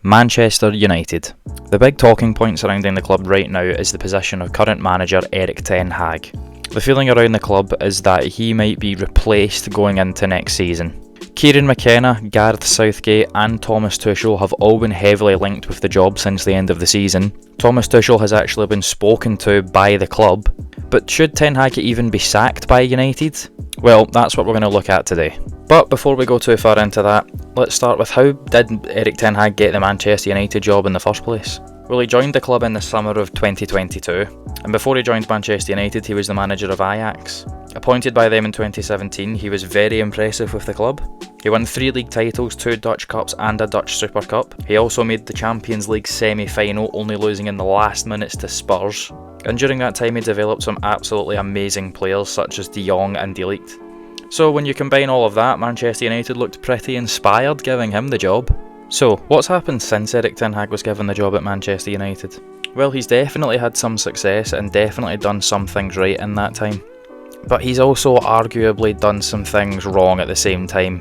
Manchester United. The big talking point surrounding the club right now is the position of current manager Erik Ten Hag. The feeling around the club is that he might be replaced going into next season. Kieran McKenna, Gareth Southgate and Thomas Tuchel have all been heavily linked with the job since the end of the season. Thomas Tuchel has actually been spoken to by the club, but should Ten Hag even be sacked by United? Well, that's what we're going to look at today. But before we go too far into that, let's start with how did Erik Ten Hag get the Manchester United job in the first place? Well, he joined the club in the summer of 2022, and before he joined Manchester United he was the manager of Ajax. Appointed by them in 2017, he was very impressive with the club. He won 3 league titles, 2 Dutch Cups and a Dutch Super Cup. He also made the Champions League semi-final, only losing in the last minutes to Spurs. And during that time he developed some absolutely amazing players such as De Jong and De Ligt. So when you combine all of that, Manchester United looked pretty inspired giving him the job. So, what's happened since Erik Ten Hag was given the job at Manchester United? Well, he's definitely had some success and definitely done some things right in that time. But he's also arguably done some things wrong at the same time.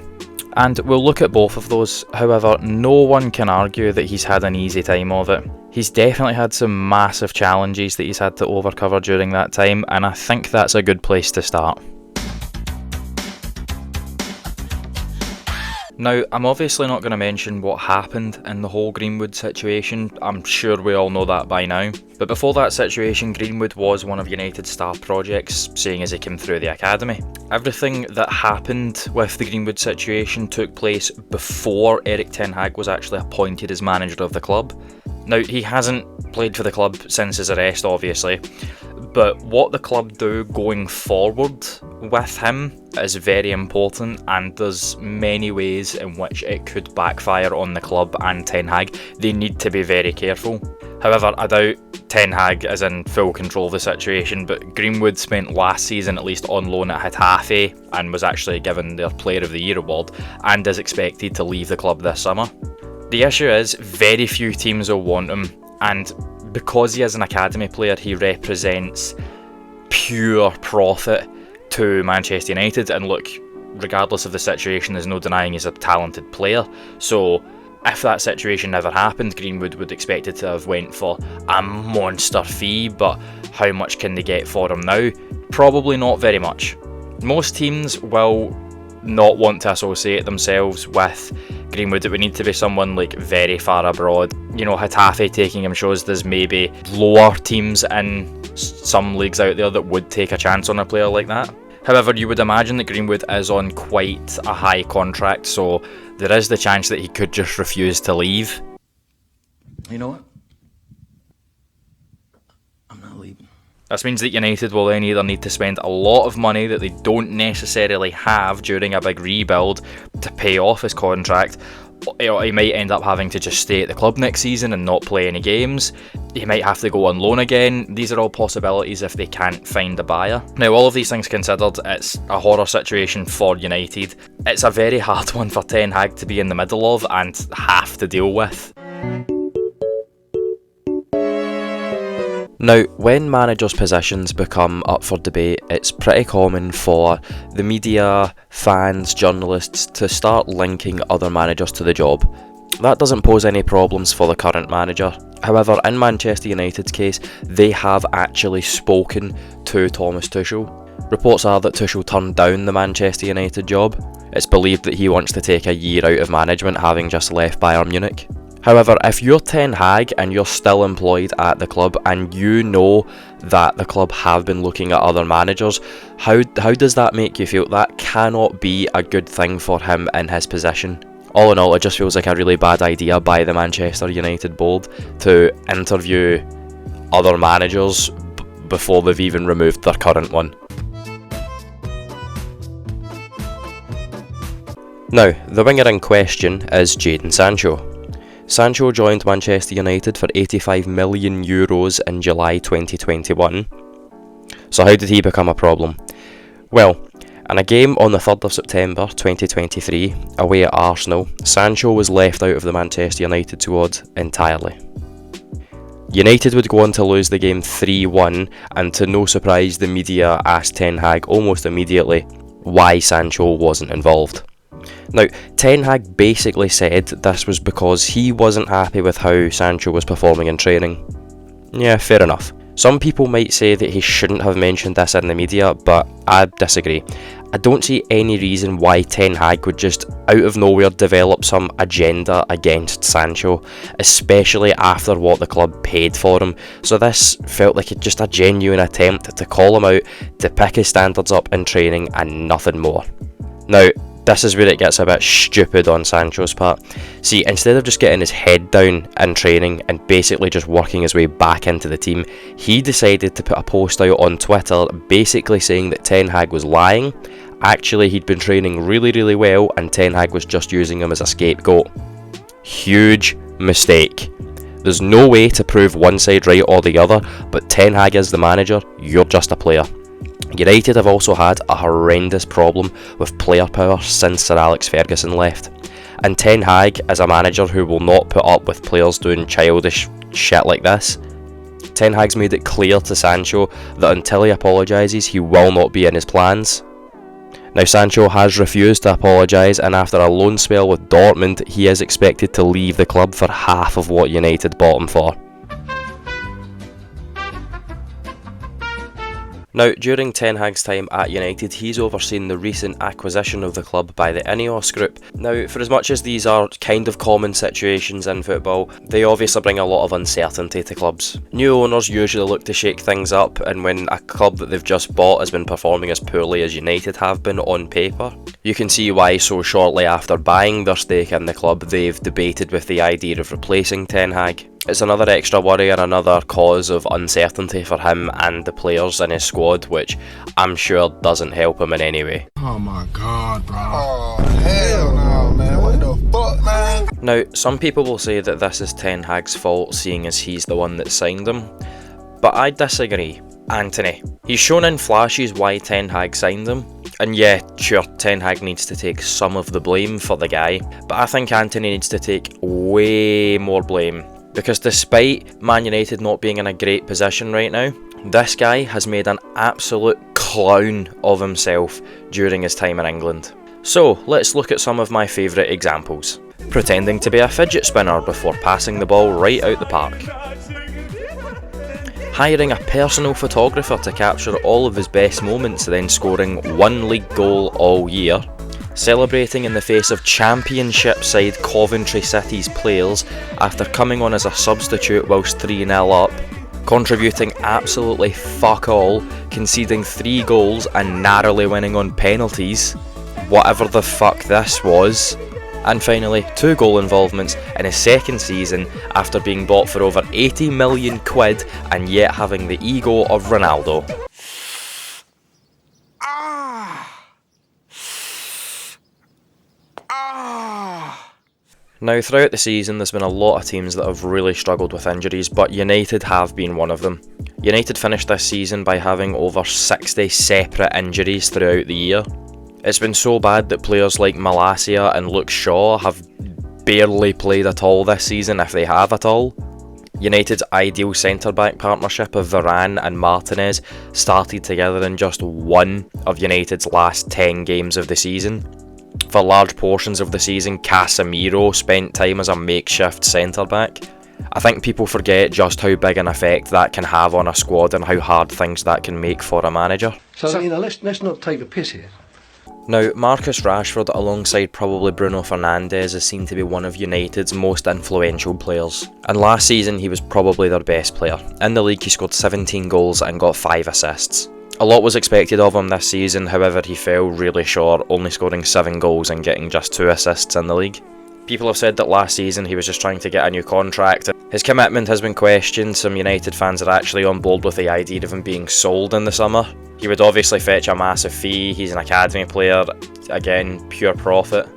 And we'll look at both of those. However, no one can argue that he's had an easy time of it. He's definitely had some massive challenges that he's had to overcover during that time, and I think that's a good place to start. Now, I'm obviously not going to mention what happened in the whole Greenwood situation, I'm sure we all know that by now. But before that situation, Greenwood was one of United's star projects, seeing as he came through the academy. Everything that happened with the Greenwood situation took place before Erik Ten Hag was actually appointed as manager of the club. Now, he hasn't played for the club since his arrest, obviously, but what the club do going forward with him is very important, and there's many ways in which it could backfire on the club and Ten Hag. They need to be very careful. However, I doubt Ten Hag is in full control of the situation, but Greenwood spent last season at least on loan at Getafe and was actually given their Player of the Year award and is expected to leave the club this summer. The issue is very few teams will want him, and because he is an academy player, he represents pure profit to Manchester United. And look, regardless of the situation, there's no denying he's a talented player. So if that situation never happened, Greenwood would expect it to have went for a monster fee, but how much can they get for him now? Probably not very much. Most teams will not want to associate themselves with Greenwood. It would need to be someone like very far abroad. You know, Getafe taking him shows there's maybe lower teams in some leagues out there that would take a chance on a player like that. However, you would imagine that Greenwood is on quite a high contract, so there is the chance that he could just refuse to leave. You know what? I'm not leaving. This means that United will then either need to spend a lot of money that they don't necessarily have during a big rebuild to pay off his contract. He might end up having to just stay at the club next season and not play any games. He might have to go on loan again. These are all possibilities if they can't find a buyer. Now, all of these things considered, it's a horror situation for United. It's a very hard one for Ten Hag to be in the middle of and have to deal with. Now, when managers' positions become up for debate, it's pretty common for the media, fans, journalists to start linking other managers to the job. That doesn't pose any problems for the current manager. However, in Manchester United's case, they have actually spoken to Thomas Tuchel. Reports are that Tuchel turned down the Manchester United job. It's believed that he wants to take a year out of management, having just left Bayern Munich. However, if you're Ten Hag and you're still employed at the club and you know that the club have been looking at other managers, how does that make you feel? That cannot be a good thing for him in his position. All in all, it just feels like a really bad idea by the Manchester United board to interview other managers before they've even removed their current one. Now, the winger in question is Jadon Sancho. Sancho joined Manchester United for €85 million in July 2021. So how did he become a problem? Well, in a game on the 3rd of September 2023, away at Arsenal, Sancho was left out of the Manchester United squad entirely. United would go on to lose the game 3-1, and to no surprise, the media asked Ten Hag almost immediately why Sancho wasn't involved. Now, Ten Hag basically said this was because he wasn't happy with how Sancho was performing in training. Yeah, fair enough. Some people might say that he shouldn't have mentioned this in the media, but I disagree. I don't see any reason why Ten Hag would just out of nowhere develop some agenda against Sancho, especially after what the club paid for him. So this felt like just a genuine attempt to call him out, to pick his standards up in training and nothing more. Now, this is where it gets a bit stupid on Sancho's part. See, instead of just getting his head down in training and basically just working his way back into the team, he decided to put a post out on Twitter basically saying that Ten Hag was lying. Actually, he'd been training really well and Ten Hag was just using him as a scapegoat. Huge mistake. There's no way to prove one side right or the other, but Ten Hag is the manager, you're just a player. United have also had a horrendous problem with player power since Sir Alex Ferguson left. And Ten Hag is a manager who will not put up with players doing childish shit like this. Ten Hag's made it clear to Sancho that until he apologises, he will not be in his plans. Now, Sancho has refused to apologise, and after a loan spell with Dortmund, he is expected to leave the club for half of what United bought him for. Now, during Ten Hag's time at United, he's overseen the recent acquisition of the club by the Ineos Group. Now, for as much as these are kind of common situations in football, they obviously bring a lot of uncertainty to clubs. New owners usually look to shake things up, and when a club that they've just bought has been performing as poorly as United have been on paper, you can see why so shortly after buying their stake in the club, they've debated with the idea of replacing Ten Hag. It's another extra worry and another cause of uncertainty for him and the players in his squad, which I'm sure doesn't help him in any way. Oh my god, bro. Oh, hell no, man. What the fuck, man? Now, some people will say that this is Ten Hag's fault, seeing as he's the one that signed him. But I disagree. Anthony. He's shown in flashes why Ten Hag signed him. And yeah, sure, Ten Hag needs to take some of the blame for the guy. But I think Anthony needs to take way more blame. Because despite Man United not being in a great position right now, this guy has made an absolute clown of himself during his time in England. So, let's look at some of my favourite examples. Pretending to be a fidget spinner before passing the ball right out the park. Hiring a personal photographer to capture all of his best moments, then scoring one league goal all year. Celebrating in the face of Championship side Coventry City's players after coming on as a substitute whilst 3-0 up, contributing absolutely fuck all, conceding 3 goals and narrowly winning on penalties, whatever the fuck this was, and finally 2 goal involvements in his second season after being bought for over 80 million quid and yet having the ego of Ronaldo. Now, throughout the season, there's been a lot of teams that have really struggled with injuries, but United have been one of them. United finished this season by having over 60 separate injuries throughout the year. It's been so bad that players like Malacia and Luke Shaw have barely played at all this season, if they have at all. United's ideal centre-back partnership of Varane and Martinez started together in just one of United's last 10 games of the season. For large portions of the season, Casemiro spent time as a makeshift centre-back. I think people forget just how big an effect that can have on a squad and how hard things that can make for a manager. So, let's not take the piss here. Now, Marcus Rashford alongside probably Bruno Fernandes is seen to be one of United's most influential players. And last season he was probably their best player. In the league he scored 17 goals and got 5 assists. A lot was expected of him this season, however he fell really short, only scoring 7 goals and getting just 2 assists in the league. People have said that last season he was just trying to get a new contract. His commitment has been questioned. Some United fans are actually on board with the idea of him being sold in the summer. He would obviously fetch a massive fee, he's an academy player, again, pure profit.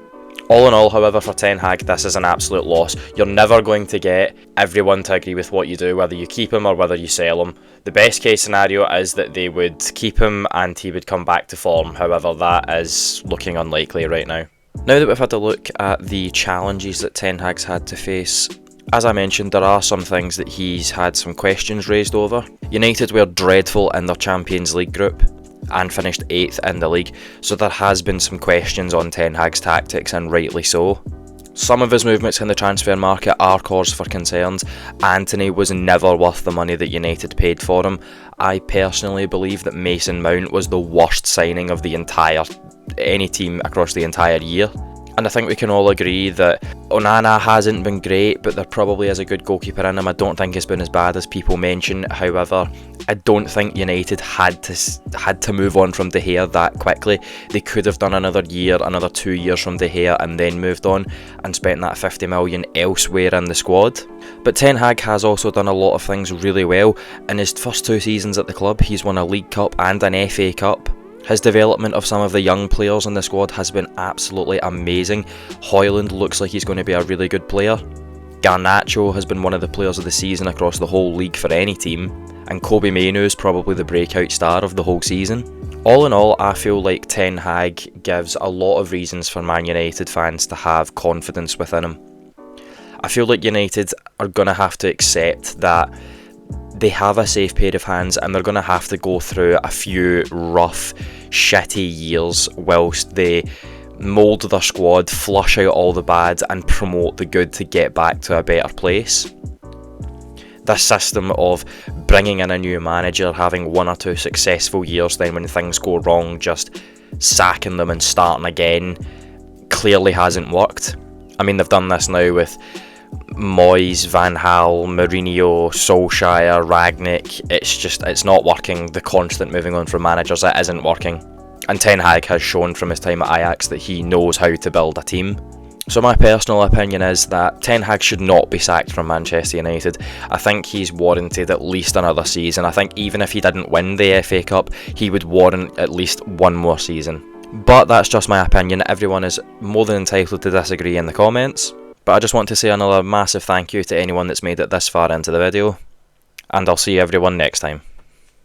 All in all, however, for Ten Hag, this is an absolute loss. You're never going to get everyone to agree with what you do, whether you keep him or whether you sell him. The best case scenario is that they would keep him and he would come back to form, however that is looking unlikely right now. Now that we've had a look at the challenges that Ten Hag's had to face, as I mentioned, there are some things that he's had some questions raised over. United were dreadful in their Champions League group. and finished 8th in the league, so there has been some questions on Ten Hag's tactics, and rightly so. Some of his movements in the transfer market are cause for concerns. Antony was never worth the money that United paid for him. I personally believe that Mason Mount was the worst signing of any team across the entire year. And I think we can all agree that Onana hasn't been great, but there probably is a good goalkeeper in him. I don't think it's been as bad as people mention. However, I don't think United had to move on from De Gea that quickly. They could have done another year, another 2 years from De Gea, and then moved on and spent that 50 million elsewhere in the squad. But Ten Hag has also done a lot of things really well. In his first 2 seasons at the club, he's won a League Cup and an FA Cup. His development of some of the young players in the squad has been absolutely amazing. Højlund looks like he's going to be a really good player. Garnacho has been one of the players of the season across the whole league for any team. And Kobe Mainoo is probably the breakout star of the whole season. All in all, I feel like Ten Hag gives a lot of reasons for Man United fans to have confidence within him. I feel like United are going to have to accept that they have a safe pair of hands, and they're going to have to go through a few rough, shitty years whilst they mould their squad, flush out all the bad, and promote the good to get back to a better place. This system of bringing in a new manager, having 1 or 2 successful years, then when things go wrong, just sacking them and starting again, clearly hasn't worked. I mean, they've done this now with Moyes, Van Gaal, Mourinho, Solskjaer, Ragnick. It's not working. The constant moving on from managers, it isn't working. And Ten Hag has shown from his time at Ajax that he knows how to build a team. So my personal opinion is that Ten Hag should not be sacked from Manchester United. I think he's warranted at least another season. I think even if he didn't win the FA Cup, he would warrant at least 1 more season. But that's just my opinion. Everyone is more than entitled to disagree in the comments. But I just want to say another massive thank you to anyone that's made it this far into the video. And I'll see everyone next time.